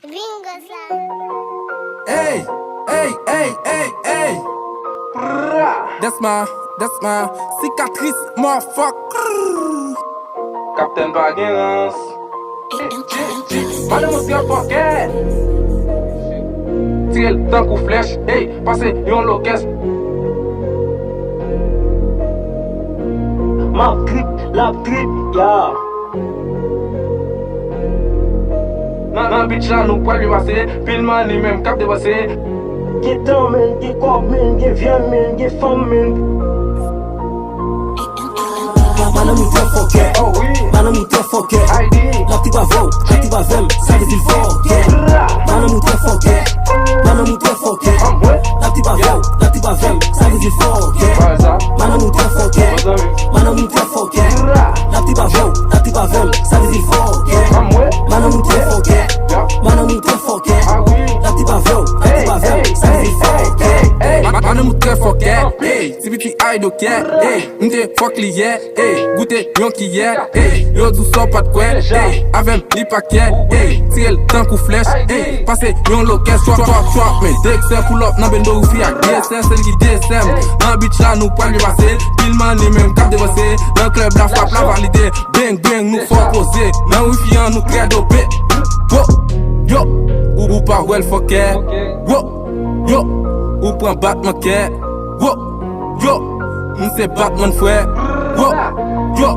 Hey, hey, hey, hey, hey. That's my cicatrice, motherfucker. Captain Baggerance. Pas de monsieur pocket. Tire le temps coup flèche. Hey, passez yon loquesse. Ma trip, la trip, ya. Nan bitch la nou pral passer. Filman ni même cap dépasser. Get down, man, get cop, man, get viande, man, get femme, man. Mana mu te foke, Oh oui, mana mu te foke. ID. La tiba vou, la tiba vem, ça veut dire foke. Mana mu te foke, mana mu te foke. La tiba vou, la tiba vem, ça veut dire foke. Mana mu te foke, mana mu te foke. La tiba vou, la tiba vem, ça veut dire foke. Mana mu te foke, mana mu te foke. La tiba vou, la tiba vem, ça veut dire foke. Mana mu te foke, hey, si biti ay do ke, hey, mte fok li ye, hey, goute yon ki ye, hey, yo dou so pat kwe, hey, avem li pa ke, hey, tire l tan kou flèche, hey, pase yon lokes, chwap, men, dek se pull up, nan bendo ou fi ak DSM, sel ki DSM, nan bitch la nou pral li pase, pilman ni men kap devase, nan klub la fap la valide, bang, nou fok pose, nan wifi an nou kre dope, yo, ou pa wel foke, yo, ou pran Batman ke, yo, m'se Batman fwe, yo,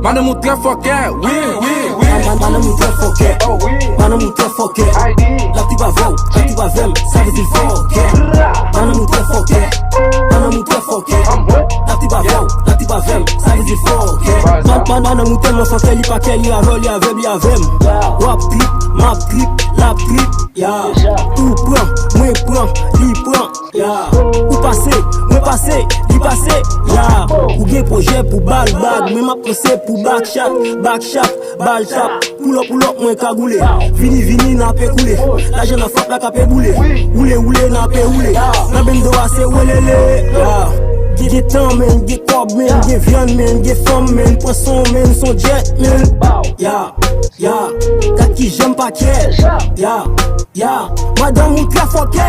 madame ou très foke, oui. Mana mu te foke, mana mu te foke. La tiba vou, la tiba vem, ça veut dire foke. Mana mu te foke, mana mu te foke. La tiba vou, la tiba vem, ça veut dire foke. Mana mu te mo foke, li pa ke li avem, li avem. Wap trip, map trip, lap trip, ya. Ou pran, mwen pran, li pran, ya. Ou pase, mwen pase, li pase, ya. Ou gen projet pou bag, mwen ma pense pou backshot, bal chap. Pull up, mwen kagoule. Vini, na pe koule. La jen a fap la ka pe boule. Oule, na pe oule. Na bendo a se welele, ya. Get tan men, get cob men, get viande men, get femme men, poisson men, son jet men. Ya, kat ki jem pa ke. Ya, madame ou tre foke.